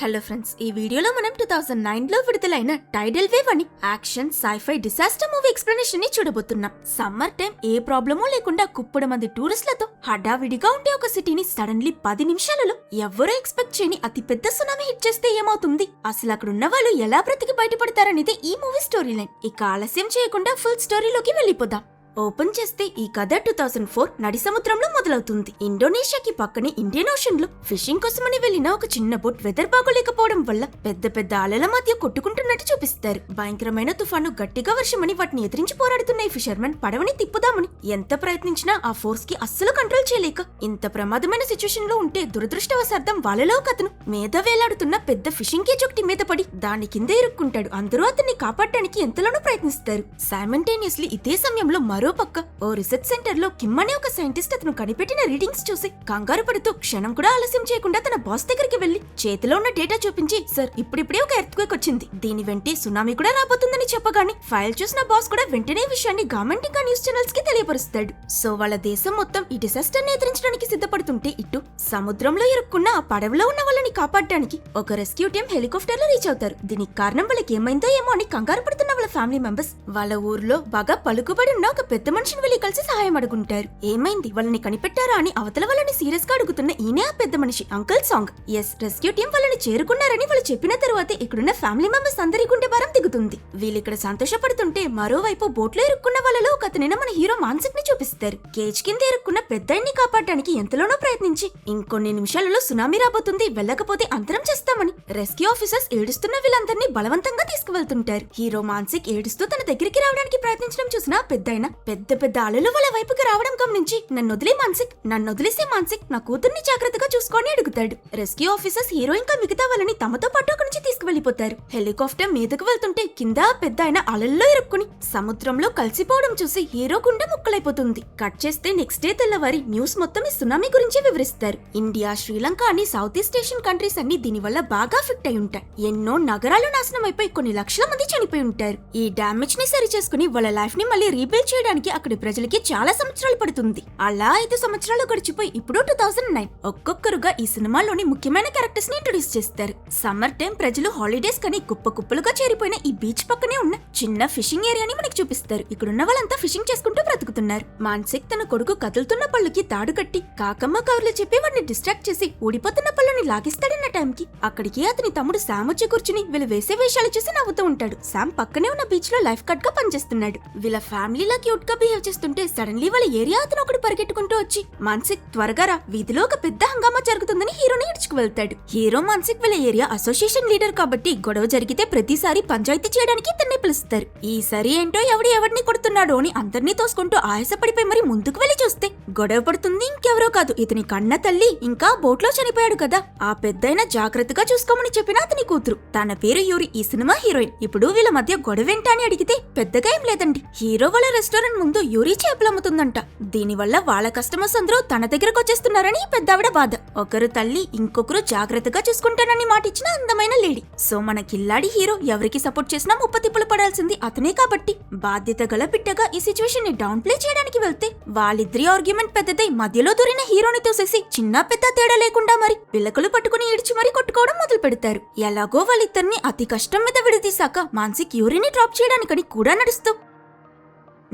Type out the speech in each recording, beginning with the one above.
Hello friends, ఈ వీడియోలో మనం 2009లో విడుదలైన టైడల్ వేవ్ అని action sci-fi disaster movie explanation ని చూడబోతున్నాం. సమ్మర్ టైం ఏ ప్రాబ్లమూ లేకుండా కుప్పడు మంది టూరిస్టులతో హడావిడిగా ఉండే ఒక సిటీని సడన్లీ 10 నిమిషాలలో ఎవ్వరూ ఎక్స్పెక్ట్ చేయని అతి పెద్ద సునామీ హిట్ చేస్తే ఏమవుతుంది, అసలు అక్కడ ఉన్న వాళ్ళు ఎలా బ్రతికి బయటపడతారనేది ఈ మూవీ స్టోరీ లైన్. ఇక ఆలస్యం చేయకుండా ఫుల్ స్టోరీలోకి వెళ్ళిపోదాం. ఓపెన్ చేస్తే ఈ కథ 2004 నడి సముద్రంలో మొదలవుతుంది. ఇండోనేషియాకి పక్కనే ఇండియన్ ఓషన్ లో ఫిషింగ్ కోసమని వెళ్లిన ఒక చిన్న బోట్ వెదర్ బాగోలేకపోవడం వల్ల పెద్ద పెద్ద అలల మధ్య కొట్టుకుంటున్నట్టు చూపిస్తారు. భయంకరమైన తుఫాను గట్టిగా వర్షమని వాటిని ఎదిరించి పోరాడుతున్న ఈ ఫిషర్మెన్ పడవని తిప్పుదామని ఎంత ప్రయత్నించినా ఆ ఫోర్స్ కి అస్సలు కంట్రోల్ చేయలేక ఇంత ప్రమాదమైన సిచ్యువేషన్ లో ఉంటే దురదృష్టవశార్థం వాళ్ళలో ఒక అతను మీద వేలాడుతున్న పెద్ద ఫిషింగ్ కేజ్ ఒకటి మీద పడి దాని కింద ఇరుక్కుంటాడు. అందరూ అతన్ని కాపాడటానికి ఎంతలోనూ ప్రయత్నిస్తారు. సైమల్టేనియస్లీ ఇదే సమయంలో మరో పక్క ఓ రీసెర్చ్ సెంటర్ లో కిమ్ అనే ఒక సైంటిస్ట్ అతను కనిపెట్టిన రీడింగ్స్ చూసి కంగారు పడుతూ క్షణం కూడా ఆలస్యం చేయకుండా తన బాస్ దగ్గరికి వెళ్లి చేతిలో ఉన్న డేటా చూపించి, సార్ ఇప్పుడిప్పుడే ఒక ఎర్త్క్వేక్ వచ్చింది, దీని వెంటే సునామీ కూడా రాబోతుందని చెప్పగానే ఫైల్ చూసిన బాస్ కూడా వెంటనే విషయాన్ని గవర్నమెంట్ ఇంకా న్యూస్ ఛానల్స్ కి తెలియపరుస్తాడు. సో వాళ్ళ దేశం మొత్తం ఈ డిసాస్టర్ ని ఎదిరించడానికి సిద్ధపడుతుంటే ఇటు సముద్రంలో ఇరుక్కున్న ఆ పడవలో ఉన్న వాళ్ళని కాపాడడానికి ఒక రెస్క్యూ టీం హెలికాప్టర్ లో రీచ్ అవుతారు. దీనికి కారణం వాళ్ళకి ఏమైందో ఏమో అని కంగారు పడుతున్న వాళ్ళ ఫ్యామిలీ మెంబర్స్ వాళ్ళ ఊర్లో బాగా పలుకుబడి ఉన్న ఒక పెద్ద మనిషిని వెళ్ళి కలిసి సహాయం అడుగుంటారు. ఏమైంది, వాళ్ళని కనిపెట్టారా అని అవతల వాళ్ళని సీరియస్ గా అడుగుతున్న ఈయనే ఆ పెద్ద మనిషి uncle Song. Yes, rescue team వాళ్ళని చేరుకున్నారని వాళ్ళు చెప్పిన తరువాత ఇక్కడున్న ఫ్యామిలీ మెంబర్స్ అందరి గుండె భారం దిగుతుంది. వీళ్ళిక్కడ సంతోషపడుతుంటే మరోవైపు బోట్ లో ఇరుక్కున్న వాళ్ళలో ఒక అతనైన మన హీరో మాన్సిక్ ని చూపిస్తారు. కేజ్ కింద ఇరుక్కున్న పెద్దాయిని కాపాడడానికి ఎంతలోనో ప్రయత్నించి ఇంకొన్ని నిమిషాలలో సునామీ రాబోతుంది, వెళ్ళకపోతే అంతరం చేస్తామని రెస్క్యూ ఆఫీసర్స్ ఏడుస్తున్న వీళ్ళందరినీ బలవంతంగా తీసుకువెళ్తుంటారు. హీరో మాన్సిక్ ఏడుస్తూ తన దగ్గరికి రావడానికి ప్రయత్నించడం చూసిన పెద్దాయన పెద్ద పెద్ద అలలు వాళ్ళ వైపుకి రావడం గమనించి, నన్ను వదిలేసే మాన్సిక్, నా కూతుర్ని జాగ్రత్తగా చూసుకొని అడుగుతాడు. రెస్క్యూ ఆఫీసర్స్ హీరో ఇంకా మిగతా వాళ్ళని తమతో పాటు అక్కడి నుంచి తీసుకువెళ్లిపోతారు. హెలికాప్టర్ మీదకు వెళ్తుంటే కింద పెద్ద ఆయన అలల్లో ఇరుక్కుని సముద్రంలో కలిసిపోవడం చూసి హీరో గుండె ముక్కలైపోతుంది. కట్ చేస్తే నెక్స్ట్ డే తెల్లవారి న్యూస్ మొత్తం ఈ సునామీ గురించి వివరిస్తారు. ఇండియా, శ్రీలంక అని సౌత్ ఈస్ట్ ఏషియన్ కంట్రీస్ అన్ని దీని వల్ల బాగా ఎఫెక్ట్ అయి ఉంటాయి. ఎన్నో నగరాలు నాశనం అయిపోయి కొన్ని లక్షల మంది చనిపోయి ఉంటారు. ఈ డామేజ్ ని సరి చేసుకుని వాళ్ళ లైఫ్ ని మళ్ళీ రీబిల్డ్ చేయడానికి అక్కడి ప్రజలకి చాలా సంవత్సరాలు పడుతుంది. అలా 5 సంవత్సరాలు గడిచిపోయి ఇప్పుడు 2009 ఒక్కొక్కరుగా ఈ సినిమాలోని ముఖ్యమైన క్యారెక్టర్స్ ని ఇంట్రొడ్యూస్ చేస్తారు. సమ్మర్ టైం ప్రజలు హాలిడేస్ కని కుప్ప కుప్పలుగా చేరిపోయిన ఈ బీచ్ పక్కనే ఉన్న చిన్న ఫిషింగ్ ఏరియాని మనకి చూపిస్తారు. ఇక్కడున్న వాళ్ళంతా ఫిషింగ్ చేసుకుంటూ బ్రతుకుతున్నారు. మాన్సిక్ తన కొడుకు కదులుతున్న పళ్ళుకి తాడు కట్టి కాకమ్మ కవర్లు చెప్పి వాడిని డిస్ట్రాక్ట్ చేసి ఊడిపోతున్న పళ్ళని లాగిస్తాడన్న టైంకి అక్కడికి అతని తమ్ముడు శామ్ వచ్చి కూర్చుని వీళ్ళు వేసే వేషాలు చూసి నవ్వుతూ ఉంటాడు. శామ్ పక్కనే ఉన్న బీచ్ లో లైఫ్ గార్డ్ గా పనిచేస్తున్నాడు. వీళ్ళ ఫ్యామిలీలా క్యూట్ గా బిహేవ్ చేస్తుంటే సడన్లీ వాళ్ళ ఏరియా అతను ఒకటి పరిగెట్టుకుంటూ వచ్చి, మాన్సిక్ త్వరగా రా, వీధిలో ఒక పెద్ద హంగామా జరుగుతుందని హీరోని ఇడ్చుకు వెళ్తాడు. హీరో మాన్సిక్ వీళ్ళ ఏరియా అసోసియేషన్ లీడర్ కాబట్టి గొడవ జరిగితే ప్రతిసారి పంచాయతీ చేయడానికి ఇతన్ని పిలుస్తారు. ఈసారి ఏంటో ఎవరిని కొడుతున్నాడో అని అందరినీ తోసుకుంటూ ఆయాసపడిపోయి మరి ముందుకు వెళ్లి చూస్తే గొడవ పడుతుంది ఇంకెవరో కాదు, ఇతని కన్న తల్లి ఇంకా బోట్ లో చనిపోయాడు కదా ఆ పెద్దయిన జాగ్రత్తగా చూసుకోమని చెప్పిన అతని కూతురు. తన పేరు యూరి, ఈ సినిమా హీరోయిన్. ఇప్పుడు వీళ్ళ మధ్య గొడవేంటా అని అడిగితే పెద్దగా ఏం లేదండి, హీరో వాళ్ళ రెస్టారెంట్ ముందు యూరి చేపలు అమ్ముతుందంట. దీనివల్ల వాళ్ళ కస్టమర్స్ అందరూ తన దగ్గరకు వచ్చేస్తున్నారని పెద్దావిడ బాధ. ఒకరు తల్లి, ఇంకొకరు జాగ్రత్తగా చూసుకుంటానని మాటిచ్చిన అందమైన లేడీ. సో మన కిల్లాడి హీరో ఎవరికి సపోర్ట్ చేసినా ముప్పతిప్పులు పడాల్సింది అతనే కాబట్టి బాధ్యత గల బిడ్డగా ఈ సిచ్యువేషన్ ని డౌన్ ప్లే చేయడానికి వెళ్తే వాళ్ళిద్దరి ఆర్గ్యుమెంట్ పెద్దదై మధ్యలో దూరిన హీరోని తోసేసి చిన్న పెద్ద తేడా లేకుండా మరి పిల్లకలు పట్టుకుని ఈడ్చి మరీ కొట్టుకోవడం మొదలు పెడతారు. ఎలాగో వాళ్ళిద్దరిని అతి కష్టం మీద విడదీశాక మాన్సిక్ యూరిని డ్రాప్ చేయడానికని కూడా నడుస్తూ,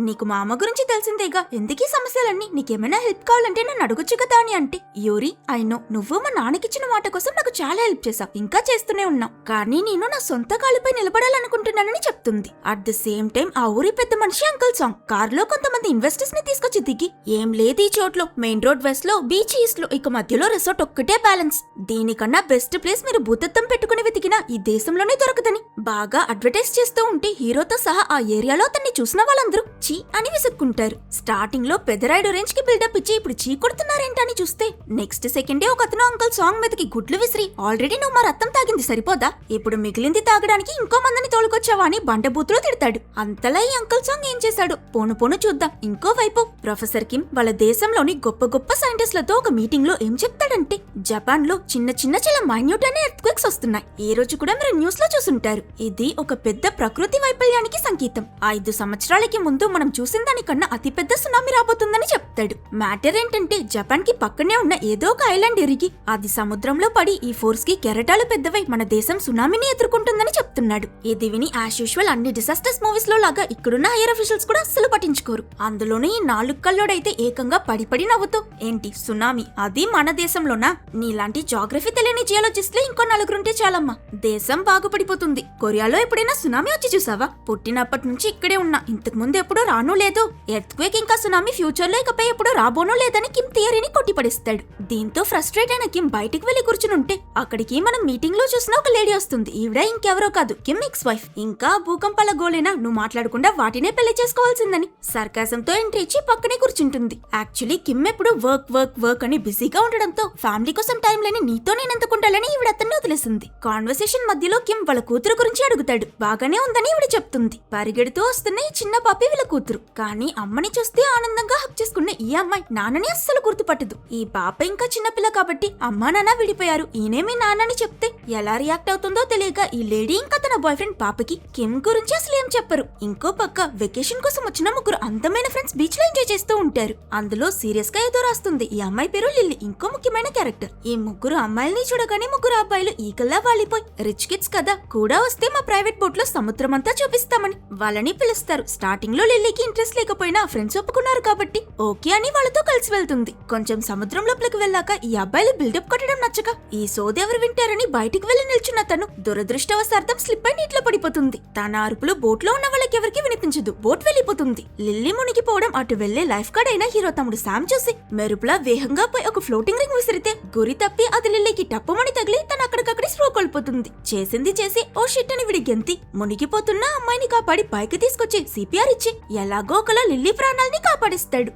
నీకు మా అమ్మ గురించి తెలిసిందేగా, ఎందుకీ సమస్యలన్నీ, నీకేమైనా హెల్ప్ కావాలంటే నన్ను అడగొచ్చు కదా అని అంటే, యూరి ఐ నో నువ్వు మా నాన్నకిచ్చిన మాట కోసం నాకు చాలా హెల్ప్ చేశావు, ఇంకా చేస్తూనే ఉన్నావు, కానీ నేను నా సొంత కాళ్ళపై నిలబడాలనుకుంటున్నానని చెప్తుంది. అట్ ద సేమ్ టైం ఆ ఊరి పెద్ద మనిషి అంకుల్ సాంగ్ కార్లో కొంతమంది ఇన్వెస్టర్స్ ని తీసుకొచ్చి దిగి, ఏం లేదు ఈ చోట్లో మెయిన్ రోడ్ వెస్ట్ లో, బీచ్ ఈస్ట్ లో, ఇక మధ్యలో రిసార్ట్ ఒక్కటే బ్యాలెన్స్, దీనికన్నా బెస్ట్ ప్లేస్ మీరు భూతత్వం పెట్టుకుని వెతికినా ఈ దేశంలోనే దొరకదని బాగా అడ్వర్టైజ్ చేస్తూ ఉంటే హీరోతో సహా ఆ ఏరియాలో అతన్ని చూసిన వాళ్ళందరూ చీ అని విసుక్కుంటారు. స్టార్టింగ్ లో పెదరాయుడు రేంజ్ కి బిల్డప్ ఇచ్చి ఇప్పుడు చీ కొడుతున్నారేంటని చూస్తే నెక్స్ట్ సెకండే ఒక అతను అంకుల్ సాంగ్ మీదకి గుడ్లు విసిరి, ఆల్రెడీ నువ్వు మా రక్తం తాగింది సరిపోదా, ఇప్పుడు మిగిలింది తాగడానికి ఇంకో మందిని తోలుకొచ్చావా అని బండబూతులో తిడతాడు. అంతలా ఈ అంకుల్ సాంగ్ ఏం చేశాడు పోను చూద్దాం. ఇంకోవైపు ప్రొఫెసర్ కిమ్ వాళ్ళ దేశంలోని గొప్ప గొప్ప సైంటిస్టులతో ఒక మీటింగ్ లో ఏం చెప్తాడంటే, జపాన్ లో చిన్న చాలా మైన్యూట్ అనే ఎర్త్క్వేక్స్ వస్తున్నాయి. ఈ రోజు కూడా మీరు న్యూస్ లో చూసుంటారు. ఇది ఒక పెద్ద ప్రకృతి వైఫల్యానికి సంకేతం. 5 సంవత్సరాలకి ముందు మనం చూసిన దానికన్నా అతిపెద్ద సునామీ రాబోతుందని చెప్తాడు. మ్యాటర్ ఏంటంటే జపాన్ కి పక్కనే ఉన్న ఏదో ఒక ఐలాండ్ ఎరిగి అది సముద్రంలో పడి ఈ ఫోర్స్ కి కెరటాలు పెద్దవై మన దేశం సునామీని ఎదుర్కొంటుందని చెప్తున్నాడు. ఇది విని యాజ్ యూజువల్ అన్ని డిసాస్టర్స్ మూవీస్ లో లాగా ఇక్కడున్న హైయర్ అఫీషియల్స్ కూడా అస్సలు పట్టించుకోరు. అందులోనే ఈ 4 కల్లోడైతే ఏకంగా పడి నవ్వుతూ ఏంటి సునామీ అది మన దేశంలోనా? నీలాంటి జాగ్రఫీ తెలియని జియాలజిస్టులు ఇంకో 4 ఉంటే చాలమ్మా, దేశం బాగుపడిపోతుంది. కొరియాలో ఎప్పుడైనా సునామీ వచ్చి చూసావా? పుట్టినప్పటి నుంచి ఇక్కడే ఉన్నా, ఇంతకు ముందు ఎప్పుడూ రానూ లేదు. ఎర్త్క్వేక్ ఇంకా సునామీ ఫ్యూచర్ లో ఇకపై ఎప్పుడూ రాబోనూ లేదని కిమ్ థియరీని కొట్టిపడిస్తాడు. దీంతో ఫ్రస్ట్రేట్ అయిన కిమ్ బయటికి వెళ్లి కూర్చునుంటే అక్కడికి మనం మీటింగ్ లో చూసిన ఒక లేడీ వస్తుంది. ఈవిడ ఇంకెవరో కాదు, కిమ్ ఎక్స్ వైఫ్. ఇంకా భూకంపాల గోలేనా, నువ్వు మాట్లాడకుండా వాటినే పెళ్లి చేసుకోవాల్సిందని సర్కాసంతో ఎంట్రీ ఇచ్చి పక్కనే కూర్చుంటుంది. యాక్చువల్లీ కిమ్ ఎప్పుడు వర్క్ వర్క్ వర్క్ అని బిజీగా ఉండడంతో ఫ్యామిలీ కోసం టైం లేని నీతో నేనెందుకుండాలని ఈవిడ అతన్ని వదిలేసింది. కాన్వర్సేషన్ మధ్యలో కిమ్ వాళ్ళ కూతురు గురించి అడుగుతాడు. బాగానే ఉందని ఈవిడ చెప్తుంది. పరిగెడుతూ వస్తున్న ఈ చిన్న పాపి వీళ్ళ కూతురు. కానీ అమ్మని చూస్తే ఆనందంగా హక్ చేసుకున్న ఈ అమ్మాయి నాన్నని అస్సలు గుర్తుపట్టదు. ఈ పాప ఇంకా చిన్నపిల్ల కాబట్టి అమ్మా నాన్న విడిపోయారు, ఈయనే మీ నాన్నని చెప్తే ఎలా రియాక్ట్ అవుతుందో తెలియక ఈ లేడీ ఇంకా తన బాయ్ ఫ్రెండ్ పాపకి కిమ్ గురించి అసలు ఏం చెప్పరు. ఇంకో పక్క వెకేషన్ కోసం వచ్చిన 3 అందమైన ఫ్రెండ్స్ బీచ్ లో ఎంజాయ్ చేస్తూ ఉంటారు. అందులో సీరియస్ గా ఏదో రాస్తుంది. ఈ అమ్మాయి పేరు లిల్లీ, ఇంకో ముఖ్యమైన క్యారెక్టర్. ఈ 3 అమ్మాయిల్ని చూడగానే 3 అబ్బాయిలు ఈకల్లా వాలిపోయి రిచ్ కిడ్స్ కదా, కూడా వస్తే మా ప్రైవేట్ బోట్ లో సముద్రం అంతా చూపిస్తామని వాళ్ళని పిలుస్తారు. స్టార్టింగ్ లో లిల్లీకి ఇంట్రెస్ట్ లేకపోయినా ఫ్రెండ్స్ ఒప్పుకున్నారు కాబట్టి ఓకే అని వాళ్ళతో కలిసి వెళ్తుంది. కొంచెం సముద్రం లోపలికి వెళ్ళాక ఈ అబ్బాయిలు బిల్డప్ కొట్టడం నచ్చక ఈ సోది ఎవరు వింటారని బయటికి వెళ్లి నిల్చున్న తను దురదృష్టవశార్థం స్లిప్ అయి నీటిలో పడిపోతుంది. తన అరుపులు బోట్ లో ఉన్న వాళ్ళకి ఎవరికి వినిపించదు. బోట్ వెళ్ళిపోతుంది. లిల్లీ మునిగిపోవడం అటు వెళ్లే లైఫ్ గార్డ్ అయిన హీరో తమ్ముడు శామ్ చూసి మెరుపులా వేగంగా పోయి ఒక ఫ్లోటింగ్ రింగ్ విసిరితే గురి తప్పి అది లిల్లీకి టప్పుమని తగిలి తను అక్కడికక్కడి స్ప్రో కోల్పోతుంది. చేసింది చేసి ఓ షిట్ అని విడి గెంతి మునిగిపోతున్న అమ్మాయిని కాపాడి పైకి తీసుకొచ్చి సిపిఆర్ ఇచ్చి ఎలాగో ఒకలా లిల్లీ ప్రాణాల్ని కాపాడిస్తాడు.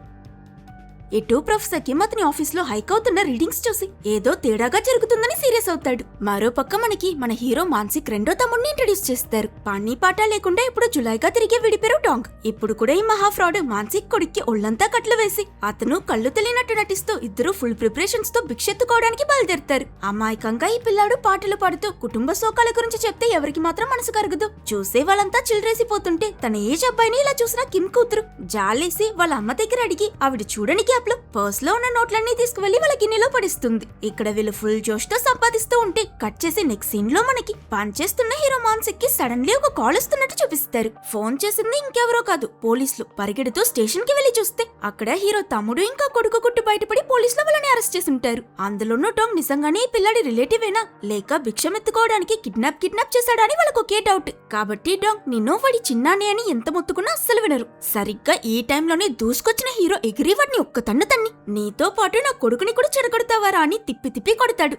ఇటు ప్రొఫెసర్ కిమ్ అతని ఆఫీస్ లో హైక్ అవుతున్న రీడింగ్స్ చూసి ఏదో తేడాగా జరుగుతుందని సీరియస్ అవుతాడు. మరోపక్క మనకి మన హీరో మాన్సిక్ రెండో తమ్ముడిని ఇంట్రడ్యూస్ చేస్తారు. పని పాట లేకుండా ఇప్పుడు జులైగా తిరిగే విడిపేరు డాంగ్. ఇప్పుడు కూడా ఈ మహా ఫ్రాడ్ మాన్సిక్ కొడుక్కి ఒళ్లంతా కట్లు వేసి అతను కళ్ళు తెలియనట్టు నటిస్తూ ఇద్దరు ఫుల్ ప్రిపరేషన్స్ తో భిక్షెత్తుకోవడానికి బయలుదేరుతారు. అమాయకంగా ఈ పిల్లాడు పాటలు పాడుతూ కుటుంబ శోకాల గురించి చెప్తే ఎవరికి మాత్రం మనసు కరగదు. చూసే వాళ్ళంతా చిల్రేసిపోతుంటే తన ఏజ్ అబ్బాయిని ఇలా చూసిన కిమ్ కూతురు జాలేసి వాళ్ళ అమ్మ దగ్గర అడిగి ఆవిడ చూడని గ్యాప్ లో పర్స్ లో ఉన్న నోట్లన్నీ తీసుకువెళ్లి వాళ్ళ గిన్నెలో పడిస్తుంది. ఇక్కడ వీళ్ళు ఫుల్ జోష్ తో సంపాదిస్తూ ఉంటే కట్ చేసి నెక్స్ట్ సీన్ లో మనకి పనిచేస్తున్న హీరో మాన్సిక్ కి సడన్లీ ఒక కాల్ వస్తున్నట్టు చూపిస్తారు. ఫోన్ చేసింది ఇంకెవరో కాదు, పోలీసులు. పరిగెడుతూ స్టేషన్ కి వెళ్లి చూస్తే అక్కడ హీరో తమ్ముడు ఇంకా కొడుకు గుట్టు బయటపడి పోలీసులు వాళ్ళని అరెస్ట్ చేసి ఉంటారు. అందులోనూ డాంగ్ నిజంగానే ఈ పిల్లాడి రిలేటివేనా లేక భిక్షం ఎత్తుకోవడానికి కిడ్నాప్ చేశాడా అని వాళ్ళకు ఒకే డౌట్. కాబట్టి డాంగ్ నిన్నో వాడి చిన్నానే అని ఎంత మొత్తుకున్నా అస్సలు వినరు. సరిగ్గా ఈ టైంలోనే దూసుకొచ్చిన హీరో ఎగిరి వాడిని ఒక్క తన్ని నీతో పాటు నా కొడుకుని కూడా చెడగొడతావారా అని తిప్పి కొడతాడు.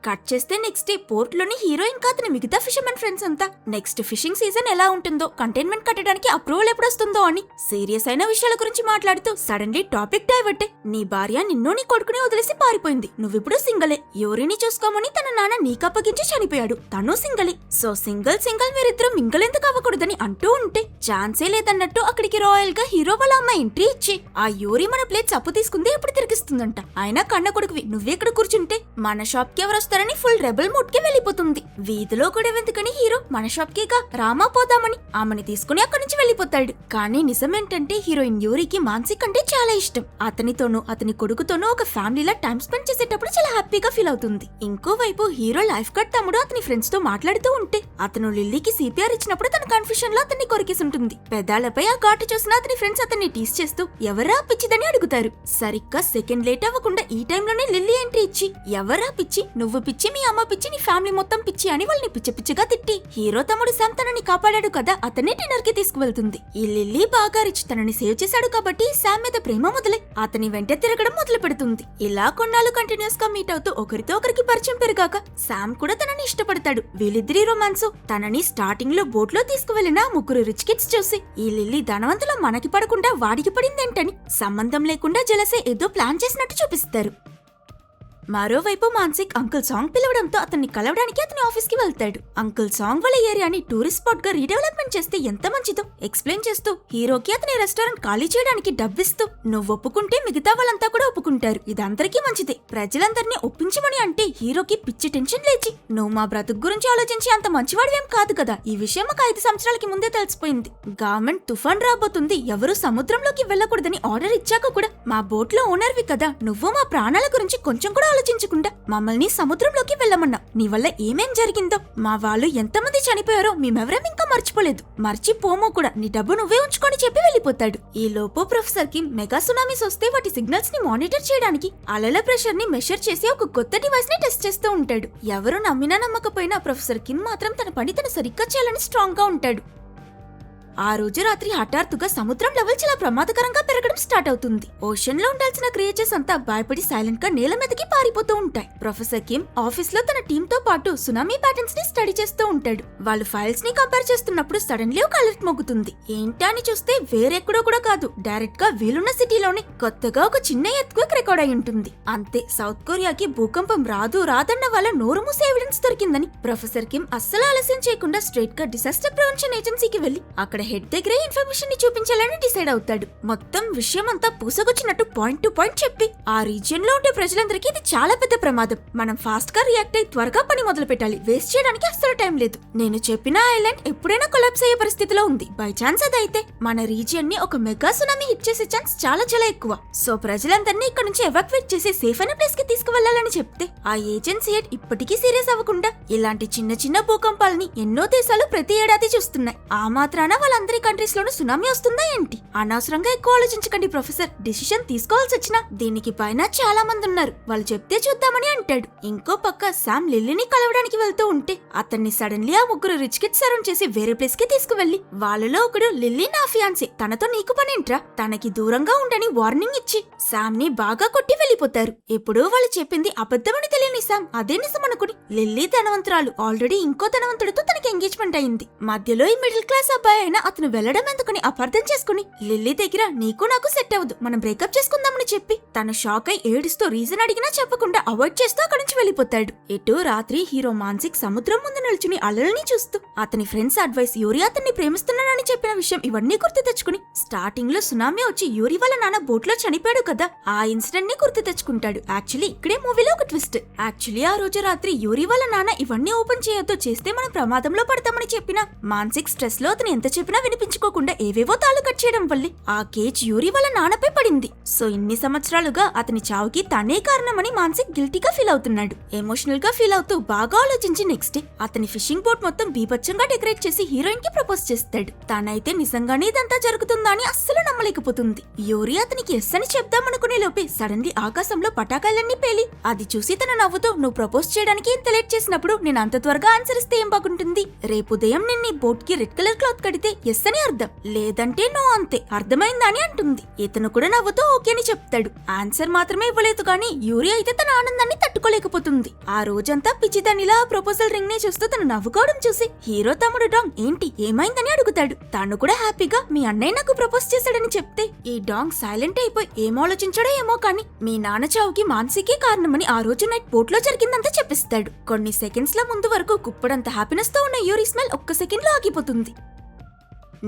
కట్ చేస్తే నెక్స్ట్ డే పోర్ట్ లోని హీరో ఇంకా అతని మిగతా ఫిషర్మెన్ ఫ్రెండ్స్ అంతా నెక్స్ట్ ఫిషింగ్ సీజన్ ఎలా ఉంటుందో, కంటైన్మెంట్ కట్టడానికి అప్రూవల్ ఎప్పుడు వస్తుందో అని సీరియస్ అయిన విషయాల గురించి మాట్లాడుతూ సడన్లీ టాపిక్ డైవర్ట్. నీ భార్య నిన్నో నీ కొడుకుని వదిలేసి పారిపోయింది, నువ్విప్పుడు సింగలే, యోరిని చూసుకోమని తన నాన్న నీకప్పగించి చనిపోయాడు, తను సింగలే. సో సింగల్ మీరిద్దరూ మింగల్ ఎందుకు అవ్వకూడదని అంటూ ఉంటే ఛాన్సే లేదన్నట్టు అక్కడికి రాయల్ గా హీరో వాళ్ళ అమ్మ ఎంట్రీ ఇచ్చి ఆ యోరి మన ప్లేట్స్ అప్పు తీసుకుంది ఎప్పుడు తిరిగిస్తుందంట. ఆయన కన్న కొడుకువి నువ్వెక్కడ కూర్చుంటే మన షాప్ కి ఎవరు అని ఫుల్ రెబల్ మూడ్ కి వెళ్ళిపోతుంది. వీధిలో కూడా వెందుకని హీరో మన షాప్ కి రామా పోదామని ఆమెని తీసుకుని అక్కడి నుంచి వెళ్ళిపోతాడు. కానీ నిజమేంటంటే హీరోయిన్ యూరికి మాన్సిక్ అంటే చాలా ఇష్టం. అతనితోనూ అతని కొడుకుతోనూ ఒక ఫ్యామిలీలా టైం స్పెండ్ చేసేటప్పుడు చాలా హ్యాపీగా ఫీల్ అవుతుంది. ఇంకోవైపు హీరో లైఫ్ గార్డ్ తమ్ముడు అతని ఫ్రెండ్స్ తో మాట్లాడుతూ ఉంటే అతను లిల్లీకి సిపిఆర్ ఇచ్చినప్పుడు తన కన్ఫ్యూషన్ లో అతన్ని కొరికేసి ఉంటుంది. పెదాలపై ఆ ఘాటు చూసిన అతని ఫ్రెండ్స్ అతన్ని టీస్ చేస్తూ ఎవరా పిచ్చిదని అడుగుతారు. సరిగ్గా సెకండ్ లేట్ అవ్వకుండా ఈ టైంలోనే లిల్లీ ఎంట్రీ ఇచ్చి ఎవరా పిచ్చి, నువ్వు పిచ్చి, మీ అమ్మ పిచ్చి, నీ ఫ్యామిలీ మొత్తం పిచ్చి అని వాళ్ళని పిచ్చిగా తిట్టి హీరో తమ్ముడు శామ్ తనని కాపాడాడు కదా అతన్ని డిన్నర్ కి తీసుకువెళ్తుంది. ఈ లిల్లీ బాగా రిచ్, తనని సేవ్ చేశాడు కాబట్టి శామ్ మీద ప్రేమ మొదలై అతని వెంట తిరగడం మొదలు పెడుతుంది. ఇలా కొన్నాళ్ళు కంటిన్యూస్ గా మీట్ అవుతూ ఒకరితో ఒకరికి పరిచయం పెరిగాక శామ్ కూడా తనని ఇష్టపడతాడు. వీళ్ళిద్దరి రొమాన్స్ తనని స్టార్టింగ్ లో బోట్ లో తీసుకువెళ్లిన 3 రిచ్ కిడ్స్ చూసి ఈ లిల్లీ ధనవంతుల మనకి పడకుండా వాడికి పడిందేంటని సంబంధం లేకుండా జలసే ఏదో ప్లాన్ చేసినట్టు చూపిస్తారు. మరోవైపు మాన్సిక్ అంకుల్ సాంగ్ పిలవడంతో అతన్ని కలవడానికి అతని ఆఫీస్ కి వెళ్తాడు. అంకుల్ సాంగ్ వాళ్ళ ఏరియాని టూరిస్ట్ స్పాట్ గా రీడెవలప్మెంట్ చేస్తే ఎంత మంచిదో ఎక్స్ప్లెయిన్ చేస్తూ హీరోకి అతని రెస్టారెంట్ ఖాళీ చేయడానికి డబ్బిస్తూ నువ్వు ఒప్పుకుంటే మిగతా వాళ్ళంతా కూడా ఒప్పుకుంటారు, ఇది అందరికీ మంచిదే, ప్రజలందరినీ ఒప్పించమని అంటే హీరోకి పిచ్చి టెన్షన్ లేచి నువ్వు మా బ్రతుకు గురించి ఆలోచించి అంత మంచివాడివేం కాదు కదా, ఈ విషయం మాకు 5 సంవత్సరాలకి ముందే తెలిసిపోయింది. గవర్నమెంట్ తుఫాన్ రాబోతుంది, ఎవరు సముద్రంలోకి వెళ్లకూడదని ఆర్డర్ ఇచ్చాక కూడా మా బోట్ లో ఓనర్వి కదా, నువ్వు మా ప్రాణాల గురించి కొంచెం కూడా ఆలోచించకుండా మమ్మల్ని సముద్రంలోకి వెళ్ళమన్నా, నీ వల్ల ఏమేం జరిగిందో, మా వాళ్ళు ఎంతమంది చనిపోయారో మేమెవరేం ఇంకా మర్చిపోలేదు, మర్చిపోమో కూడా, నీ డబ్బు నువ్వే ఉంచుకొని చెప్పి వెళ్ళిపోతాడు. ఈ లోపు ప్రొఫెసర్ కి మెగా సునామీస్ వస్తే వాటి సిగ్నల్స్ ని మానిటర్ చేయడానికి అలల ప్రెషర్ ని మెషర్ చేసి ఒక కొత్త డివైస్ ని టెస్ట్ చేస్తూ ఉంటాడు. ఎవరు నమ్మినా నమ్మకపోయినా ప్రొఫెసర్ కిమ్ మాత్రం తన పని తను సరిగ్గా చేయాలని స్ట్రాంగ్ గా ఉంటాడు. ఆ రోజు రాత్రి హఠాత్తుగా సముద్రం లెవెల్ చాలా ప్రమాదకరంగా పెరగడం స్టార్ట్ అవుతుంది. ఓషన్ లో ఉండాల్సిన క్రియేచర్స్ అంతా భయపడి సైలెంట్ గా నేల మీదకి పారిపోతూ ఉంటాయి. ప్రొఫెసర్ కిమ్ ఆఫీస్ లో తన టీమ్ తో పాటు సునామీ ప్యాటర్న్స్ ని స్టడీ చేస్తూ ఉంటాడు. వాళ్ళు ఫైల్స్ ని కంపేర్ చేస్తున్నప్పుడు సడన్లీ ఒక అలర్ట్ మోగుతుంది. ఏంటా అని చూస్తే వేరెక్కడో కూడా కాదు, డైరెక్ట్ గా వీలున్న సిటీలోనే కొత్తగా ఒక చిన్న ఎర్త్క్వేక్ రికార్డ్ అయి ఉంటుంది. అంతే, సౌత్ కొరియాకి భూకంపం రాదన్న వాళ్ళ నోరు మూసే ఎవిడెన్స్ దొరికిందని ప్రొఫెసర్ కిమ్ అస్సలు ఆలస్యం చేయకుండా స్ట్రైట్ గా డిసాస్టర్ ప్రివెన్షన్ ఏజెన్సీకి వెళ్లి అక్కడ హెడ్ దగ్గరే ఇన్ఫర్మేషన్ ని చూపించాలని డిసైడ్ అవుతాడు. మొత్తం విషయం అంతా పూసగొచ్చినట్టు పాయింట్ టు పాయింట్ చెప్పి ఆ రీజియన్ లో ఉండే ప్రజలందరికీ ఇది చాలా పెద్ద ప్రమాదం, మనం ఫాస్ట్ గా రియాక్ట్ అయ్యి త్వరగా పని మొదలు పెట్టాలి, వేస్ట్ చేయడానికి అస్సలు టైం లేదు, నేను చెప్పిన ఐలాండ్ ఎప్పుడైనా కొలాప్స్ అయ్యే పరిస్థితిలో ఉంది, బై ఛాన్స్ అదైతే మన రీజియన్ ని ఒక మెగా సునామీ హిట్ చేసే ఛాన్స్ చాలా చాలా ఎక్కువ, సో ప్రజలందరినీ ఇక్కడ నుంచి ఎవాక్యుయేట్ చేసి సేఫ్ అయిన ప్లేస్ కి తీసుకువెళ్లాలని చెప్తే ఆ ఏజెన్సీ హెడ్ ఇప్పటికీ సీరియస్ అవ్వకుండా ఇలాంటి చిన్న చిన్న భూకంపాలని ఎన్నో దేశాలు ప్రతి ఏడాది చూస్తున్నాయి, ఆ మాత్రాన వాళ్ళందరి కంట్రీస్ లోనూ సునామీ వస్తుందా ఏంటి, అనవసరంగా ఎక్కువ ఆలోచించకండి ప్రొఫెసర్, డిసిషన్ తీసుకోవాల్సి వచ్చినా దీనికి పైన చాలా మంది ఉన్నారు, వాళ్ళు చెప్తే చూద్దామని అంటాడు. ఇంకో పక్క శామ్ లిల్లీని కలవడానికి వెళ్తూ ఉంటే అతన్ని సడన్లీ ఆ ముగ్గురు రిచ్ కిడ్స్ సరౌండ్ చేసి వేరే ప్లేస్ కి తీసుకువెళ్లి వాళ్ళలో ఒకడు లిల్లీ నా ఫియాన్సీ, తనతో నీకు పనేంట్రా, తనకి దూరంగా ఉండని వార్నింగ్ ఇచ్చి శామ్ ని బాగా కొట్టి వెళ్లిపోతారు. ఎప్పుడూ వాళ్ళు చెప్పింది అబద్ధమని తెలియని శామ్ అదే నిజం అనుకుని లిల్లీ ధనవంతురాలు, ఆల్రెడీ ఇంకో ధనవంతుడితో తనకి ఎంగేజ్మెంట్ అయింది, మధ్యలో ఈ మిడిల్ క్లాస్ అబ్బాయి అయినా అతను వెళ్లడం ఎందుకని అపార్థం చేసుకుని లిల్లీ దగ్గర నీకు నాకు సెట్ అవ్వదు, మనం బ్రేకప్ చేసుకుందామని చెప్పి తను షాక్ అయి ఏడుస్తూ రీజన్ అడిగినా చెప్పకుండా అవాయిడ్ చేస్తూ అక్కడి నుంచి వెళ్లిపోతాడు. ఎటు రాత్రి హీరో మాన్సిక్ సముద్రం ముందు నిల్చుని అలల్ని చూస్తూ అతని ఫ్రెండ్స్ అడ్వైస్ యూరి అతన్ని ప్రేమిస్తున్నానని చెప్పిన విషయం ఇవన్నీ గుర్తు తెచ్చుకుని స్టార్టింగ్ లో సునామీ వచ్చి యూరి వాళ్ళ నాన్న బోట్ లో చనిపోయాడు కదా, ఆ ఇన్సిడెంట్ ని గుర్తు తెచ్చుకుంటాడు. యాక్చువల్లీ ఇక్కడే మూవీలో ఒక ట్విస్ట్, యాక్చువల్లీ ఆ రోజు రాత్రి యూరి వాళ్ళ నాన్న ఇవన్నీ ఓపెన్ చేయొద్దు, చేస్తే మనం ప్రమాదంలో పడతామని చెప్పిన మాన్సిక్ స్ట్రెస్ లో అతను ఎంత చెప్పినా వినిపించుకోకుండా ఏవేవో తాళు కట్ చేయడం వల్లే ఆ కేజ్ యూరి వాళ్ళ నాన్నపై పడింది. సో ఇన్ని సంవత్సరాలుగా అతని చావుకి తనే కారణమని మాన్సిక్ గిల్టీగా ఫీల్ అవుతున్నాడు. ఎమోషనల్ గా ఫీల్ అవుతూ బాగా ఆలోచించి నెక్స్ట్ డే అతని ఫిషింగ్ బోట్ మొత్తం బీభత్సంగా డెకరేట్ చేసి హీరోయిన్ కి ప్రపోజ్ చేస్తాడు. తనైతే నిజంగానే ఇదంతా జరుగుతుందా అని అస్సలు నమ్మలేకపోతుంది. యూరి అతనికి ఎస్ అని చెప్దామనుకునే లోపే సడన్లీ ఆకాశంలో పటాకాయలన్నీ పేలి అది చూసి తన నవ్వుతూ నువ్వు ప్రపోజ్ చేయడానికి ఇంత లేట్ చేసినప్పుడు నేను అంత త్వరగా ఆన్సర్ ఇస్తే ఏం బాగుంటుంది, రేపు ఉదయం నేను నీ బోట్ కి రెడ్ కలర్ క్లాత్ కడితే ఎస్ అని అర్థం, లేదంటే నో అంతే, అర్థమైందా అని అంటుంది. ఇతను కూడా నవ్వుతూ ఓకే అని చెప్తాడు. ఆన్సర్ మాత్రమే ఇవ్వలేదు కానీ యూరి అయితే తన ఆనందాన్ని తట్టుకోలేకపోతుంది. ఆ రోజంతా పిచ్చిదానిలా ప్రపోజల్ రింగ్ ని చూస్తూ తను నవ్వుకోవడం చూసి హీరో తమ్ముడు డాంగ్ ఏంటి ఏమైందని అడుగుతాడు. తను కూడా హ్యాపీగా మీ అన్నయ్య నాకు ప్రపోజ్ చేశాడని చెప్తే ఈ డాంగ్ సైలెంట్ అయిపోయి ఏం ఆలోచించాడో ఏమో కానీ మీ నాన్న చావుకి మాన్సికే కారణమని ఆ రోజు నైట్ బోట్ లో జరిగిందంతా చెప్పిస్తాడు. కొన్ని సెకండ్స్ ల ముందు వరకు కుప్పడంత హ్యాపీనెస్ తో ఉన్న యూరి స్మెల్ ఒక్క సెకండ్ లో ఆగిపోతుంది.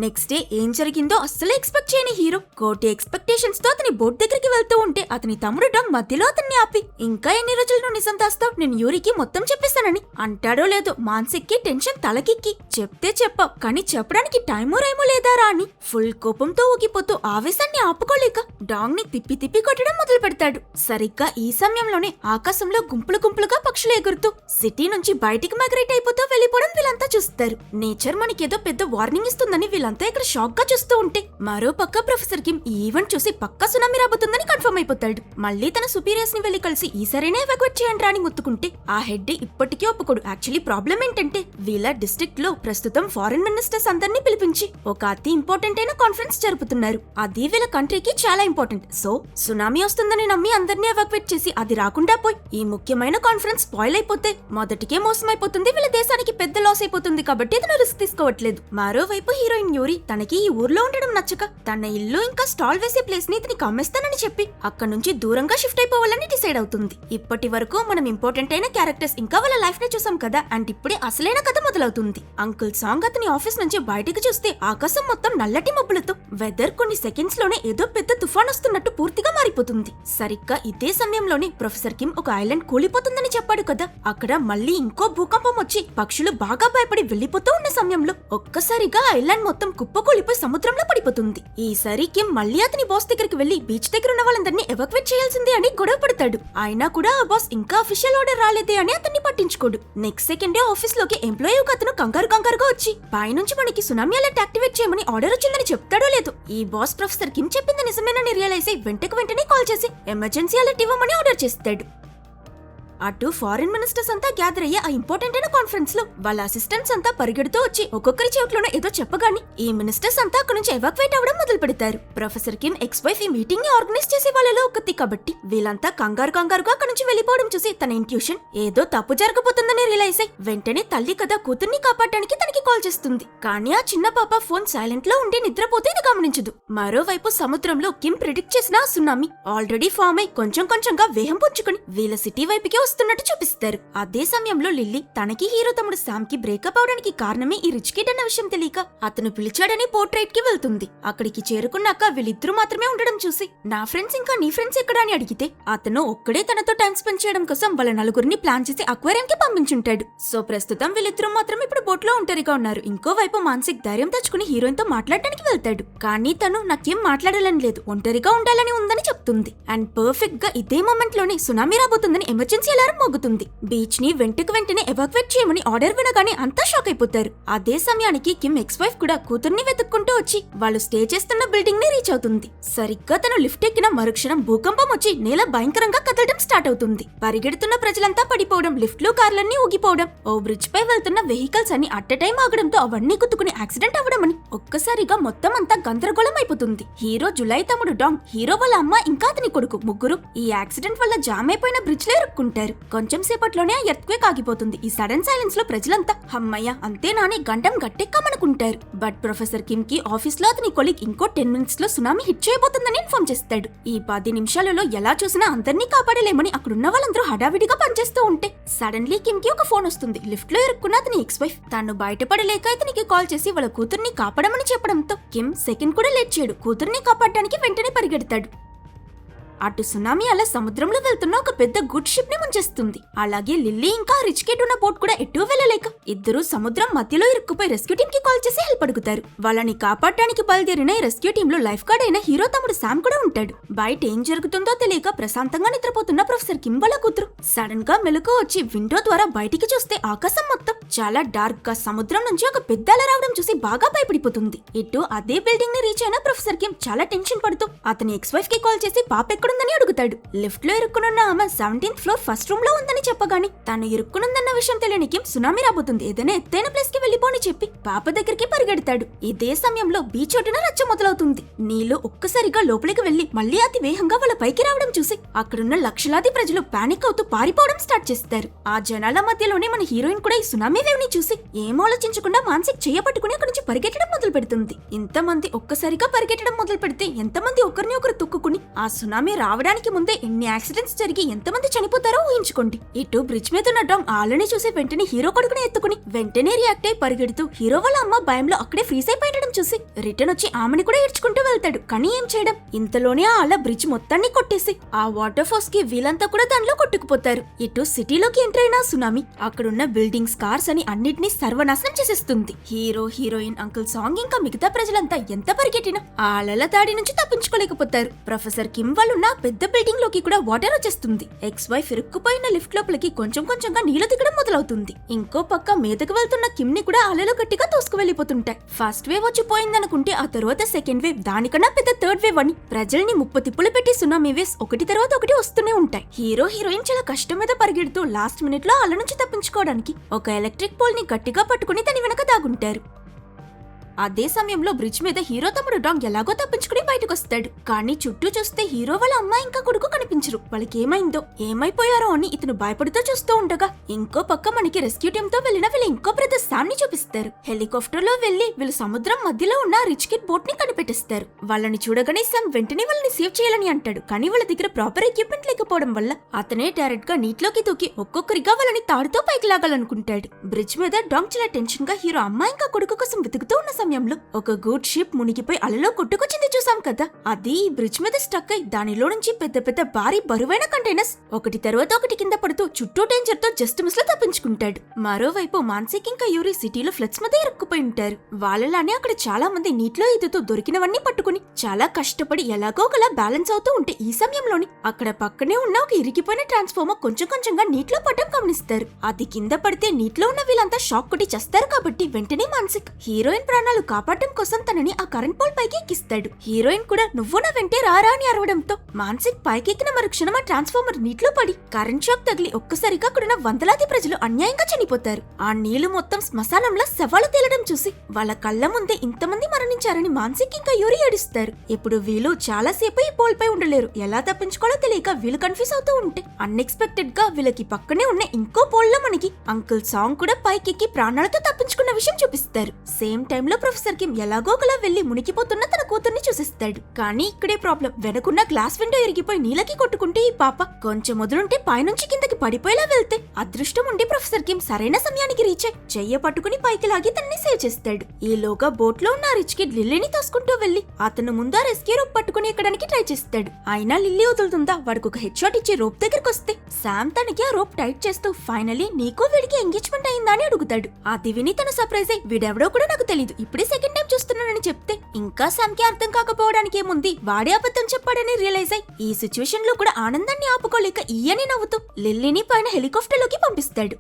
నెక్స్ట్ డే ఏం జరిగిందో అస్సలు ఎక్స్పెక్ట్ చేయని హీరో కోటి ఎక్స్పెక్టేషన్స్ తో అతని బోట్ దగ్గరికి వెళ్తూ ఉంటే అతని తమ్ముడు డాంగ్ మధ్యలో అతన్ని ఆపి ఇంకా ఎన్ని రోజులు నువ్వు నిజం దాస్తావు, నేను యూరికి మొత్తం చెప్పేస్తానని అంటాడో లేదో మాన్సిక్ కి టెన్షన్ తలకెక్కి చెప్తే చెప్పావు కానీ చెప్పడానికి టైమో రైమో లేదా రా అని ఫుల్ కోపంతో ఊగిపోతూ ఆవేశాన్ని ఆపుకోలేక డాంగ్ ని తిప్పి తిప్పి కొట్టడం మొదలు పెడతాడు. సరిగ్గా ఈ సమయంలోనే ఆకాశంలో గుంపులు గుంపులుగా పక్షులు ఎగురుతూ సిటీ నుంచి బయటికి మైగ్రేట్ అయిపోతూ వెళ్లిపోవడం వీళ్ళంతా చూస్తారు. నేచర్ మనకేదో పెద్ద వార్నింగ్ ఇస్తుందని వీళ్ళంతా ఇక్కడ షాక్ గా చూస్తూ ఉంటే మరో పక్క ప్రొఫెసర్ కిమ్ ఈ ఈవెంట్ చూసి పక్కా సునామీ రాబోతుందని కన్ఫర్మ్ అయిపోతాడు. మళ్ళీ తన సుపీరియర్స్ ని వెళ్లి కలిసి ఈసారినే ఎవాక్యుయేట్ చేయండి అని ముత్తుకుంటే ఆ హెడ్ ఇప్పటికీ ఒప్పుకోడు. యాక్చువల్లీ ప్రాబ్లం ఏంటంటే వీళ్ళ డిస్ట్రిక్ట్ లో ప్రస్తుతం ఫారెన్ మినిస్టర్స్ అందరినీ పిలిపించి ఒక అతి ఇంపార్టెంట్ అయిన కాన్ఫరెన్స్ జరుపుతున్నారు. అది వీళ్ళ కంట్రీకి చాలా ఇంపార్టెంట్. సో సునామీ వస్తుందని నమ్మి అందరినీ ఎవాక్యుయేట్ చేసి అది రాకుండా పోయి ఈ ముఖ్యమైన కాన్ఫరెన్స్ స్పాయిల్ అయిపోతే మొదటికే మోసం అయిపోతుంది, వీళ్ళ దేశానికి పెద్ద లాస్ అయిపోతుంది. కాబట్టి తను రిస్క్ తీసుకోవట్లేదు. మరోవైపు హీరోయిన్ యూరి తనకి ఈ ఊర్లో ఉండడం నచ్చక తన ఇల్లు ఇంకా స్టాల్ వేసే ప్లేస్ ని ఇతనికి అమ్మేస్తానని చెప్పి అక్కడ నుంచి దూరంగా షిఫ్ట్ అయిపోవాలని డిసైడ్ అవుతుంది. ఇప్పటి వరకు మనం ఇంపార్టెంట్ అయిన క్యారెక్టర్స్ ఇంకా వాళ్ళ లైఫ్ ని చూసాం కదా, అండ్ ఇప్పుడే అసలైన కథ మొదలవుతుంది. అంకుల్ సాంగ్ అతని ఆఫీస్ నుంచి బయటకు చూస్తే ఆకాశం మొత్తం నల్లటి మబ్బులతో, వెదర్ కొన్ని సెకండ్స్ లోనే ఏదో పెద్ద తుఫాన్ వస్తున్నట్టు పూర్తిగా మారిపోతుంది. సరిగ్గా ఇదే సమయంలోనే ప్రొఫెసర్ కిమ్ ఒక ఐలాండ్ కూలిపోతుందని చెప్పాడు కదా, అక్కడ మళ్ళీ ఇంకో భూకంపం వచ్చి పక్షులు బాగా భయపడి వెళ్లిపోతూ ఉన్న సమయంలో ఒక్కసారిగా ఐలాండ్ మొత్తం కుప్పకూలిపోయి సముద్రంలో పడిపోతుంది. ఈసారి కిమ్ మళ్ళీ అతని బాస్ దగ్గరికి వెళ్లి బీచ్ దగ్గర ఉన్న వాళ్ళందరినీ ఎవాక్యుయేట్ చేయాల్సిందే అని గొడవ పడతాడు. అయినా కూడా ఆ బాస్ ఇంకా అఫీషియల్ ఆర్డర్ రాలేదే అని అతన్ని పట్టించుకోడు. నెక్స్ట్ సెకండే ఆఫీస్ లోకి ఎంప్లాయీ ఒక అతను కంగారుగా వచ్చి పైనుంచి మనకి సునామీ అలర్ట్ యాక్టివేట్ చేయమని ఆర్డర్ వచ్చిందని చెప్తాడో లేదు. ఈ బాస్ ప్రొఫెసర్ కిమ్ చెప్పింది నిజమేనని రియలైజ్ అయి వెంటనే కాల్ చేసి ఎమర్జెన్సీ అలర్ట్ ఇవ్వమని ఆర్డర్ చేస్తాడు. అటు ఫారిన్ మినిస్టర్స్ అంతా గ్యాదర్ అయ్యే ఆ ఇంపార్టెంట్ అయిన కాన్ఫరెన్స్ లో వాళ్ళ అసిస్టెంట్స్ అంతా పరిగెడుతూ వచ్చి ఒక్కొక్కరి చెవిట్లోనే ఏదో చెప్పగాని ఈ మినిస్టర్స్ అంతా అక్కడ నుంచి ఎవాక్యుయేట్ అవ్వడం మొదలు పెడతారు. ప్రొఫెసర్ కిమ్ ఎక్స్ వైఫ్ ఈ మీటింగ్ ని ఆర్గనైజ్ చేసే వాళ్ళలో ఒకటి కాబట్టి వీళ్ళంతా కంగారుగా అక్కడ నుంచి వెళ్లిపోవడం చూసి తన ఇంట్యూషన్ ఏదో తప్పు జరగబోతుందని రియలైజ్ అయ్యి వెంటనే తల్లి కదా కూతుర్ని కాపాడడానికి తనకి కాల్ చేస్తుంది. కానీ ఆ చిన్న పాప ఫోన్ సైలెంట్ లో ఉండి నిద్రపోతే ఇది గమనించదు. మరోవైపు సముద్రంలో కిమ్ ప్రిడిక్ట్ చేసిన ఆ సునామీ ఆల్రెడీ ఫామ్ అయి కొంచెంగా వేగం పుంజుకుని వీళ్ళ సిటీ వైపుకి వస్తున్నట్టు చూపిస్తారు. అదే సమయంలో లిల్లీ తనకి హీరో తమ్ముడు శామ్ కి బ్రేకప్ అవడానికి కారణమే ఈ రిచ్ కిడ్ అన్న విషయం తెలియక అతను పిలిచాడని పోర్ట్రైట్ కి వెళ్తుంది. అక్కడికి చేరుకున్నాక వీళ్ళిద్దరూ మాత్రమే ఉండడం చూసి నా ఫ్రెండ్స్ ఇంకా నీ ఫ్రెండ్స్ ఎక్కడా అని అడిగితే అతను ఒక్కడే తనతో టైం స్పెండ్ చేయడం కోసం వాళ్ళ నలుగురిని ప్లాన్ చేసి అక్వేరియం కి పంపించుంటాడు. సో ప్రస్తుతం వీళ్ళిద్దరూ మాత్రం ఇప్పుడు బోట్ లో ఒంటరిగా ఉన్నారు. ఇంకోవైపు మానసిక్ ధైర్యం తెచ్చుకుని హీరోయిన్ తో మాట్లాడడానికి వెళ్తాడు. కానీ తను నాకేం మాట్లాడాలని లేదు, ఒంటరిగా ఉండాలని ఉందని చెప్తుంది. అండ్ పర్ఫెక్ట్ గా ఇదే మూమెంట్ లోనే సునామీ రాబోతుందని ఎమర్జెన్సీ అలారం మోగుతుంది. బీచ్ ని వెంటనే ఎవాక్యుయేట్ చేయమని ఆర్డర్ వినగానే అంతా షాక్ అయిపోతారు. అదే సమయానికి కిమ్ ఎక్స్ వైఫ్ కూడా కూతుర్ని వెతుక్కుంటూ వచ్చి వాళ్ళు స్టే చేస్తున్న బిల్డింగ్ ని రీచ్ అవుతుంది. సరిగ్గా తను లిఫ్ట్ ఎక్కిన మరుక్షణం భూకంపం వచ్చి నేల భయంకరంగా కదలడం స్టార్ట్ అవుతుంది. పరిగెడుతున్న ప్రజలంతా పడిపోవడం, లిఫ్ట్లు కార్లన్నీ ఊగిపోవడం, ఓ బ్రిడ్జ్ పై వెళ్తున్న వెహికల్స్ అన్ని అట్ ఎ టైం ఆగడంతో అవన్నీ గుద్దుకుని యాక్సిడెంట్ అవ్వడమని ఒక్కసారిగా మొత్తం అంతా గందరగోళం అయిపోతుంది. హీరో జులై తమ్ముడు డాంగ్, హీరో వాళ్ళ అమ్మ ఇంకా అతని కొడుకు ముగ్గురు ఈ యాక్సిడెంట్ వల్ల జామ్ అయిపోయిన బ్రిడ్జ్ లో ఇరుక్కుంటారు. కొంచెం సేపట్లోనే ఆ ఎర్త్క్వేక్ ఆగిపోతుంది. ఈ సడన్ సైలెన్స్ లో ప్రజలంతా అమ్మయ్య అంతేనా అని గంటం గట్టెక్కమనుకుంటారు. బట్ ప్రొఫెసర్ కిమ్ కి ఆఫీస్ లో అతని కొలీగ్ ఇంకో 10 minutes లో సునామీ హిట్ చేయబోతుందని ఇన్ఫార్మ్ చేస్తాడు. ఈ 10 నిమిషాలలో ఎలా చూసినా అందరినీ కాపాడలేమని అక్కడున్న వాళ్ళందరూ హడావిడిగా పనిచేస్తూ ఉంటే సడన్లీ కిమ్ కి ఒక ఫోన్ వస్తుంది. లిఫ్ట్ లో ఇరుక్కున్న అతని ఎక్స్ వైఫ్ తను బయటపడలేక ఇతనికి కాల్ చేసి వాళ్ళ కూతుర్ని కాపాడమని చెప్పడంతో కిమ్ సెకండ్ కూడా లేట్ చేయడు, కూతుర్ని కాపాడడానికి వెంటనే పరిగెడతాడు. అటు సునామీ అలా సముద్రంలో వెళ్తున్న ఒక పెద్ద గుడ్ షిప్ ని ముంచేస్తుంది. అలాగే లిల్లీ ఇంకా రిచ్ కిడ్ ఉన్న బోట్ కూడా ఎటూ వెళ్ళలేక ఇద్దరు సముద్రం మధ్యలో ఇరుక్కుపోయి రెస్క్యూ టీమ్ కి కాల్ చేసి హెల్ప్ అడుగుతారు. వాళ్ళని కాపాడడానికి బయలుదేరిన ఈ రెస్క్యూ టీమ్ లో లైఫ్ గార్డ్ అయిన హీరో తమ్ముడు శామ్ కూడా ఉంటాడు. బయట ఏం జరుగుతుందో తెలియక ప్రశాంతంగా నిద్రపోతున్న ప్రొఫెసర్ కిమ్ వాళ్ళ కూతురు సడన్ గా మెలకు వచ్చి విండో ద్వారా బయటికి చూస్తే ఆకాశం మొత్తం చాలా డార్క్ గా సముద్రం నుంచి ఒక పెద్ద అల రావడం చూసి బాగా భయపడిపోతుంది. ఇటు అదే బిల్డింగ్ ని రీచ్ అయిన ప్రొఫెసర్ కిమ్ చాలా టెన్షన్ పడుతూ అతని ఎక్స్ వైఫ్ కి కాల్ చేసి పాప ఎక్కడుందని అడుగుతాడు. లిఫ్ట్ లో ఇరుక్కునున్న ఆమె 17th ఫ్లోర్ ఫస్ట్ రూమ్ లో ఉందని చెప్పగాని తాను ఇరుక్కునుందన్న విషయం తెలియని కిమ్ సునామీ రాబోతుంది, ఏదైనా ఎత్తైన ప్లేస్ కి వెళ్లిపోని చెప్పి పాప దగ్గరికి పరిగెడతాడు. ఇదే సమయంలో బీచ్ ఒడ్డున రచ్చ మొదలవుతుంది. నీళ్లు ఒక్కసారిగా లోపలికి వెళ్లి మళ్లీ అతి వేగంగా వాళ్ళ పైకి రావడం చూసి అక్కడున్న లక్షలాది ప్రజలు పానిక్ అవుతూ పారిపోవడం స్టార్ట్ చేస్తారు. ఆ జనాల మధ్యలోనే మన హీరోయిన్ కూడా ఈ సునామీ వేవ్ ని చూసి ఏం ఆలోచించకుండా మానసిక్ చేయబట్టుకుని అక్కడి నుంచి పరిగెట్టడం మొదలు పెడుతుంది. ఇంతమంది ఒక్కసారిగా పరిగెట్టడం మొదలు పెడితే ఎంతమంది ఒకరిని ఒకరు తొక్కుకుని ఆ సునామీ రావడానికి ముందే ఎన్ని యాక్సిడెంట్స్ జరిగి ఎంతమంది చనిపోతారో ఊహించుకోండి. ఇటు బ్రిడ్జ్ మీద ఉన్న డాంగ్ ఆలని చూసి వెంటనే హీరో కొడుకుని ఎత్తుకుని వెంటనే రియాక్ట్ అయి పరిగెడుతూ హీరో వాళ్ళ అమ్మ భయంలో అక్కడే ఫ్రీజ్ అయిపోయడం చూసి రిటర్న్ వచ్చి ఆమెని కూడా ఈడ్చుకుంటూ వెళ్తాడు. కానీ ఏం చేయడం, ఇంతలోనే ఆ అల బ్రిడ్జ్ మొత్తాన్ని కొట్టేసి ఆ వాటర్ ఫోర్స్ కి వీళ్ళంతా కూడా దానిలో కొట్టుకుపోతారు. ఇటు సిటీలోకి ఎంటర్ అయిన సునామీ అక్కడున్న బిల్డింగ్స్, కార్స్ అని అన్నిటినీ సర్వనాశనం చేసేస్తుంది. హీరో, హీరోయిన్, అంకుల్ సాంగ్ ఇంకా మిగతా ప్రజలంతా ఎంత పరిగెట్టినా ఆ అలల దాడి నుంచి తప్పించుకోలేకపోతారు. ప్రొఫెసర్ కిమ్ వాళ్ళున్న పెద్ద బిల్డింగ్ లోకి కూడా వాటర్ వచ్చేస్తుంది. ఎక్స్ వైఫ్ ఇరుక్కుపోయిన లిఫ్ట్ లోపలికి కొంచెంగా నీళ్లు దిగడం మొదలవుతుంది. ఇంకో పక్క మీదకు వెళ్తున్న కిమ్ ని కూడా అలలు గట్టిగా తోసుకు వెళ్లిపోతుంటాయి. ఫస్ట్ వేవ్ వచ్చి పోయిందనుకుంటే ఆ తర్వాత సెకండ్ వేవ్, దానికన్నా పెద్ద థర్డ్ వేవ్ అని ప్రజల్ని ముప్పు తిప్పులు పెట్టి సునామీ వేవ్స్ ఒకటి తర్వాత ఒకటి వస్తూనే ఉంటాయి. హీరో, హీరోయిన్ చాలా కష్టం మీద పరిగెడుతూ లాస్ట్ మినిట్ లో అల నుంచి తప్పించుకోవడానికి ఒక ఎలక్ట్రిక్ పోల్ ని గట్టిగా పట్టుకుని తన వెనక దాగుంటారు. అదే సమయంలో బ్రిడ్జ్ మీద హీరో తమ్ముడు డాంగ్ ఎలాగో తప్పించుకుని బయటకొస్తాడు. కానీ చుట్టూ చూస్తే హీరో వాళ్ళ అమ్మాయి ఇంకా కొడుకు కనిపించరు. వాళ్ళకేమైందో ఏమైపోయారో అని ఇతను భయపడుతూ చూస్తూ ఉండగా ఇంకో పక్క మనకి రెస్క్యూ టీమ్ తో వెళ్లిన వీళ్ళ ఇంకో బ్రదర్ శామ్ ని చూపిస్తారు. హెలికాప్టర్ లో వెళ్లి వీళ్ళు సముద్రం మధ్యలో ఉన్న రిచ్ కిడ్ బోట్ ని కనిపెట్టిస్తారు. వాళ్ళని చూడగానే శామ్ వెంటనే వాళ్ళని సేవ్ చేయాలని అంటాడు. కానీ వాళ్ళ దగ్గర ప్రాపర్ ఎక్విప్మెంట్ లేకపోవడం వల్ల అతనే డైరెక్ట్ గా నీటిలోకి దూకి ఒక్కొక్కరిగా వాళ్ళని తాడుతో పైకి లాగాలనుకుంటాడు. బ్రిడ్జ్ మీద డాంగ్ చాలా టెన్షన్ గా హీరో అమ్మాయి ఇంకా కొడుకు కోసం వెతుకుతూ ఉన్న సమయంలో ఒక గూడ్ షిప్ మునిగిపోయి అలలో కొట్టుకొచ్చింది చూసాం కదా. అది ఈ బ్రిడ్జ్ మీద స్టక్ అయి దానిలో నుంచి పెద్ద పెద్ద భారీ బరువైన కంటైనర్స్ ఒకటి తర్వాత ఒకటి కింద పడుతూ చుట్టూ డేంజర్ తో జస్ట్ మిస్ లో తప్పించుకుంటాడు. మరోవైపు మాన్సిక్ ఇంకా యూరి సిటీలో ఫ్లడ్స్ మధ్య ఇరుక్కుపోయి ఉంటారు. వాళ్ళలానే అక్కడ చాలా మంది నీటిలో ఈదుతూ దొరికినవన్నీ పట్టుకుని చాలా కష్టపడి ఎలాగో ఒకలా బ్యాలెన్స్ అవుతూ ఉంటే ఈ సమయంలోని అక్కడ పక్కనే ఉన్న ఒక ఇరిగిపోయిన ట్రాన్స్ఫార్మర్ కొంచెం కొంచెంగా నీటిలో పడడం గమనిస్తారు. అది కింద పడితే నీటిలో ఉన్న వీళ్ళంతా షాక్ కొట్టి చేస్తారు. కాబట్టి వెంటనే మాన్సిక్ హీరోయిన్ ప్రాణాలు కాపాడడం కోసం తనని ఆ కరెంట్ పోల్ పైకి ఎక్కిస్తాడు. హీరోయిన్ కూడా నువ్వు నా వెంటే రారా అని అరవడంతో మాన్సిక్ పైకెక్కిన మరుక్షణం ఆ ట్రాన్స్ఫార్మర్ నీటిలో పడి కరెంట్ షాక్ తగిలి ఒక్కసారిగా అక్కడున్న వందలాది ప్రజలు అన్యాయంగా చనిపోతారు. ఆ నీళ్లు మొత్తం శ్మశానంలో శవాలు తేలడం చూసి వాళ్ళ కళ్ళ ముందే ఇంతమంది మరణించారని మాన్సిక్ ఇంకా యూరి ఏడుస్తారు. ఇప్పుడు వీళ్ళు చాలా సేపు ఈ పోల్ పై ఉండలేరు. ఎలా తప్పించుకోవాలో తెలియక వీళ్ళు కన్ఫ్యూజ్ అవుతూ ఉంటే అన్ఎక్స్పెక్టెడ్ గా వీళ్ళకి పక్కనే ఉన్న ఇంకో పోల్ లో మనకి అంకుల్ సాంగ్ కూడా పైకెక్కి ప్రాణాలతో తప్పించుకున్న విషయం చూపిస్తారు. సేమ్ టైమ్ లో ప్రొఫెసర్ కిమ్ ఎలాగో ఒకలా వెళ్లి మునిగిపోతున్న తన కూతుర్ని చూసిస్తాడు. కానీ ఇక్కడే ప్రాబ్లం. వెనకున్న గ్లాస్ విండో ఇరిగిపోయి నీళ్ళకి కొట్టుకుంటే ఈ పాప కొంచెం మొదలుంటే పైనుంచి కిందకి పడిపోయేలా వెళ్తే అదృష్టం ఉండి ప్రొఫెసర్ కిమ్ సరైన సమయానికి రీచ్ అయి చెయ్య పట్టుకుని పైకి లాగి తనని సేవ్ చేస్తాడు. ఈలోగా బోట్ లో ఉన్న రిచ్ కిడ్ లిల్లీని తోసుకుంటూ వెళ్లి అతను ముందు రెస్క్యూ రోప్ పట్టుకుని ఎక్కడానికి ట్రై చేస్తాడు. అయినా లిల్లీ వదులుతుందా వాడికి ఒక హెడ్ షాట్ ఇచ్చి రోప్ దగ్గరకు వస్తే శామ్ తనకి ఆ రోప్ టైట్ చేస్తూ ఫైనలీ నీకు వీడికి ఎంగేజ్మెంట్ అయిందా అని అడుగుతాడు. అది విని తను సర్ప్రైజ్ అయి వీడెవడో కూడా నాకు తెలీదు, ఇప్పుడే సెకండ్ టైం చూస్తున్నానని చెప్తే ఇంకా శామ్ కి అర్థం కాకపోవడానికి ఏముంది, వాడే అబద్ధం చెప్పాడని రియలైజ్ అయి ఈ సిచ్యువేషన్ లో కూడా ఆనందాన్ని ఆపుకోలేక ఈయని నవ్వుతూ లిల్లీని పైన హెలికాప్టర్ లోకి పంపిస్తాడు.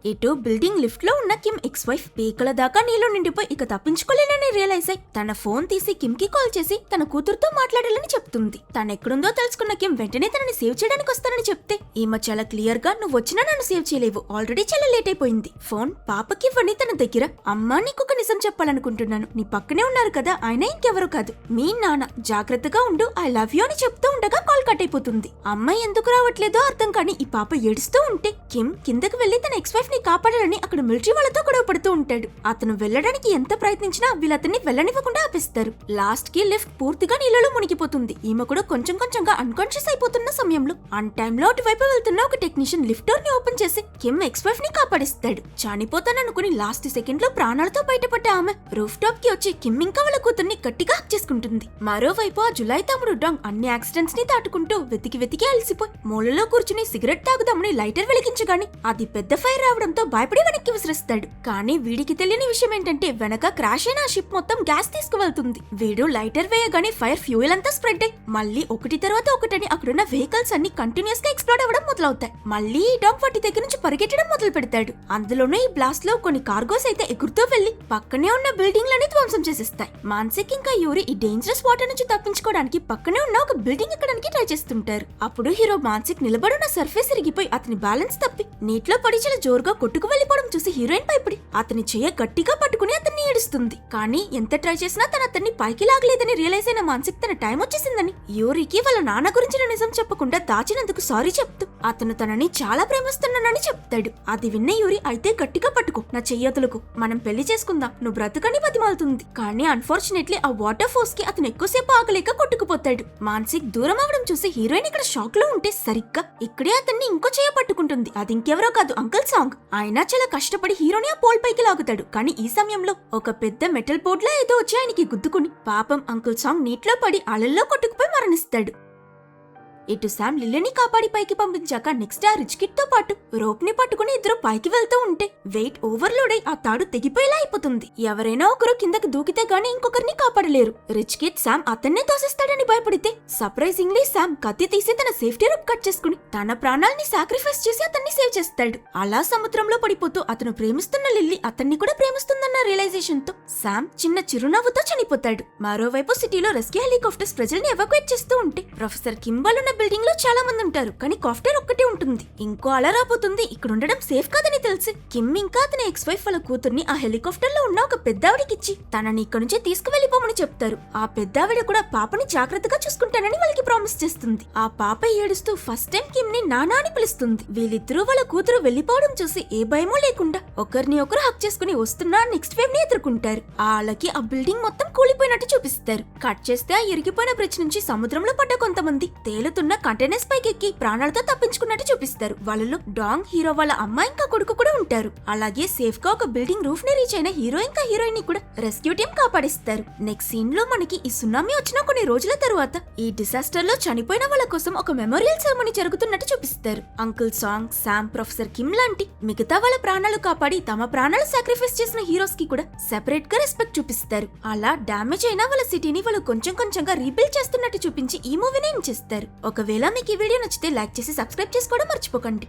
ఇటు బిల్డింగ్ లిఫ్ట్ లో ఉన్న కిమ్ ఎక్స్ వైఫ్ పీకల దాకా నీళ్లు నిండిపోయి ఇక తప్పించుకోలేనని రియలైజ్ అయి తన ఫోన్ తీసి కిమ్ కి కాల్ చేసి తన కూతురుతో మాట్లాడాలని చెప్తుంది. తనెక్కడుందో తెలుసుకున్న కిమ్ వెంటనే తనని సేవ్ చేయడానికి వస్తానని చెప్తే ఈమె చాలా క్లియర్ గా నువ్వు వచ్చినా నన్ను సేవ్ చేయలేవు, ఆల్రెడీ చాలా లేట్ అయిపోయింది, ఫోన్ పాపకి ఇవ్వని తన దగ్గర. అమ్మా నీకొక నిజం చెప్పాలనుకుంటున్నాను, నీ పక్కనే ఉన్నారు కదా ఆయన ఇంకెవరు కాదు మీ నాన్న, జాగ్రత్తగా ఉండు, ఐ లవ్ యూ అని చెప్తూ ఉండగా కాల్ కట్ అయిపోతుంది. అమ్మాయి ఎందుకు రావట్లేదో అర్థం కాని ఈ పాప ఏడుస్తూ ఉంటే కిమ్ కిందకు వెళ్లి తన ఎక్స్ వైఫ్ ని కాపాడాలని అక్కడ మిలిటరీ వాళ్ళతో గొడవ పడుతూ ఉంటాడు. అతను వెళ్లడానికి ఎంత ప్రయత్నించినా వీళ్ళతన్ని వెళ్లనివ్వకుండా ఆపేస్తారు. లాస్ట్ కి లిఫ్ట్ పూర్తిగా నీళ్ళలో మునిగిపోతుంది. ఈమె కూడా కొంచెం కొంచెంగా అన్కాన్షియస్ అయిపోతున్న సమయంలో అన్ టైమ్ లో అటువైపు వెళ్తున్న ఒక టెక్నీషియన్ లిఫ్ట్ డోర్ ని ఓపెన్ చేసి కిమ్ ఎక్స్ వైఫ్ ని కాపాడిస్తాడు. చనిపోతాననుకుని లాస్ట్ సెకండ్ లో ప్రాణాలతో బయటపడ్డ ఆమె రూఫ్ టాప్ కి వచ్చి కిమ్ ఇంకా వాళ్ళ కూతుర్ని గట్టిగా హక్ చేసుకుంటుంది. మరోవైపు ఆ జులై తమ్ముడు డాంగ్ అన్ని యాక్సిడెంట్స్ ని దాటుకుంటూ వెతికి అలసిపోయి మూలలో కూర్చుని సిగరెట్ తాగుదామని లైటర్ వెలిగించగాని అది పెద్ద ఫైర్ రావడంతో భయపడి వెనక్కి విసిరిస్తాడు. కానీ వీడికి తెలియని విషయం ఏంటంటే వెనక క్రాష్ అయిన ఆ షిప్ మొత్తం గ్యాస్ తీసుకువెళ్తుంది. వీడు లైటర్ వేయగానే ఫైర్ ఫ్యూయల్ అంతా స్ప్రెడ్ అయ్యి మళ్ళీ ఒకటి తర్వాత ఒకటని అక్కడున్న వెహికల్స్ అన్ని కంటిన్యూస్ గా ఎక్స్ప్లోడ్ అవ్వడం మొదలవుతాయి. మళ్ళీ ఈ డాగ్ వాటి దగ్గర నుంచి పరిగెట్టడం మొదలు పెడతాడు. అందులోనే ఈ బ్లాస్ట్ లో కొన్ని కార్గోస్ అయితే ఎగురుతూ వెళ్లి పక్కనే ఉన్న బిల్డింగ్ లని ధ్వంసం చేసేస్తాయి. మాన్సిక్ ఇంకా యూరి ఈ డేంజరస్ వాటర్ నుంచి తప్పించుకోవడానికి పక్కనే ఉన్న ఒక బిల్డింగ్ ఎక్కడానికి ట్రై చేస్తుంటారు. అప్పుడు హీరో మాన్సిక్ నిలబడున్న సర్ఫేస్ ఇరిగిపోయి అతని బ్యాలెన్స్ తప్పి నీటిలో పడి చాలా జోరుగా కొట్టుకు వెళ్లిపోవడం చూసి హీరోయిన్ భయపడి అతని చెయ్య గట్టిగా పట్టుకుని అతన్ని ఏడుస్తుంది. కానీ ఎంత ట్రై చేసినా తన అతన్ని పైకి లాగలేదని రియలైజ్ అయిన మాన్సిక్ తన టైం వచ్చేసిందని యూరికి వాళ్ళ నాన్న గురించిన నిజం చెప్పకుండా దాచినందుకు సారీ చెప్తూ అతను తనని చాలా ప్రేమిస్తున్నానని చెప్తాడు. అది విన్న యూరి అయితే గట్టిగా పట్టుకో, నా చెయ్యతులకు మనం పెళ్లి చేసుకుందాం, నువ్వు బ్రతకని బతిమాలుతుంది. కానీ అన్ఫార్చునేట్లీ ఆ వాటర్ ఫోర్స్ కి అతను ఎక్కువసేపు ఆగలేక కొట్టుకుపోతాడు. మాన్సిక్ దూరం అవడం చూసి హీరోయిన్ ఇక్కడ షాక్ లో ఉంటే సరిగ్గా ఇక్కడే అతన్ని ఇంకో చెయ్య పట్టుకుంటుంది. అది ఇంకెవరో కాదు అంకుల్ సాంగ్. ఆయన చాలా కష్టపడి హీరోని ఆ పోల్ పైకి లాగుతాడు. కానీ ఈ సమయంలో ఒక పెద్ద మెటల్ బోర్డ్ లా ఏదో వచ్చి ఆయనకి గుద్దుకుని పాపం అంకుల్ సాంగ్ నీటిలో పడి అలల్లో కొట్టుకుపోయి మరణిస్తాడు. ఇటు శామ్ లిల్లీని కాపాడి పైకి పంపించాక నెక్స్ట్ ఆ రిచ్ కిడ్ తో పాటు రోప్ ని పట్టుకుని ఇద్దరు పైకి వెళ్తూ ఉంటే వెయిట్ ఓవర్లోడ్ అయి ఆ తాడు తెగిపోయేలా అయిపోతుంది. ఎవరైనా ఒకరు కిందకి దూకితే గానీ ఇంకొకరిని కాపాడలేరు. రిచ్ కిడ్ శామ్ అతన్నే తోసేస్తాడని భయపడితే సర్ప్రైజింగ్లీ శామ్ కత్తి తీసి తన సేఫ్టీ రూప్ కట్ చేసుకుని తన ప్రాణాల్ని సాక్రిఫైస్ చేసి అతన్ని సేవ్ చేస్తాడు. అలా సముద్రంలో పడిపోతూ అతను ప్రేమిస్తున్న లిల్లీ అతన్ని కూడా ప్రేమిస్తుందన్న రియలైజేషన్ తో శామ్ చిన్న చిరునవ్వుతో చనిపోతాడు. మరోవైపు సిటీలో రెస్క్యూ హెలికాప్టర్స్ ప్రజల్ని ఎవాక్యుయేట్ చేస్తూ ఉంటే ప్రొఫెసర్ కింబాల్ ఉన్న బిల్డింగ్ లో చాలా మంది ఉంటారు, కానీ కాఫ్టర్ ఒక్కటే ఉంటుంది. ఇంకో అలా రాబోతుంది. ఇక్కడ ఉండడం సేఫ్ కాదని తెలిసి కిమ్ ఇంకా అతని ఎక్స్ వైఫ్ వాళ్ళ కూతుర్ని ఆ హెలికాప్టర్ లో ఉన్న ఒక పెద్దావిడికిచ్చి తనని ఇక్కడ నుంచి తీసుకువెళ్లిపోమని చెప్తారు. ఆ పెద్దావిడ కూడా పాపని జాగ్రత్తగా చూసుకుంటానని వాళ్ళకి ప్రామిస్ చేస్తుంది. ఆ పాప ఏడుస్తూ ఫస్ట్ టైం కిమ్ ని నానా అని పిలుస్తుంది. వీళ్ళిద్దరూ వాళ్ళ కూతురు వెళ్లిపోవడం చూసి ఏ భయమో లేకుండా ఒకరిని ఒకరు హక్ చేసుకుని వస్తున్న నెక్స్ట్ వేవ్ ని ఎదుర్కొంటారు. వాళ్ళకి ఆ బిల్డింగ్ మొత్తం కూలిపోయినట్టు చూపిస్తారు. కట్ చేస్తే ఆ ఇరిగిపోయిన బ్రిడ్జ్ నుంచి సముద్రంలో పడ్డ కొంతమంది తేలుతున్న కంటైనర్స్ పైకి ఎక్కి ప్రాణాలతో తప్పించుకున్నట్టు చూపిస్తారు. వాళ్ళలో డాంగ్ హీరో వాళ్ళ అమ్మ ఇంకా కొడుకు కూడా ఉంటారు. అలాగే సేఫ్ గా ఒక బిల్డింగ్ రూఫ్ ని రీచ్ అయిన హీరో ఇంకా హీరోయిన్ ని కూడా రెస్క్యూ టీం కాపాడిస్తారు. నెక్స్ట్ సీన్ లో మనకి ఈ సునామీ వచ్చిన కొన్ని రోజుల తరువాత ఈ డిసాస్టర్ లో చనిపోయిన వాళ్ళ కోసం ఒక మెమోరియల్ సెరమనీ జరుగుతున్నట్టు చూపిస్తారు. Uncle song, Sam, professor Kim లాంటి మిగతా వాళ్ళ ప్రాణాలు కాపాడి తమ ప్రాణాలు సాక్రిఫైస్ చేసిన హీరోస్ కి కూడా సెపరేట్ గా రెస్పెక్ట్ చూపిస్తారు. అలా డామేజ్ అయిన వాళ్ళ సిటీని వాళ్ళు కొంచెం కొంచెంగా రీబిల్డ్ చేస్తున్నట్టు చూపించి ఈ మూవీని ఎండ్ చేస్తారు. ఒకవేళ మీకు ఈ వీడియో నచ్చితే లైక్ చేసి సబ్స్క్రైబ్ చేసుకోవడం మర్చిపోకండి.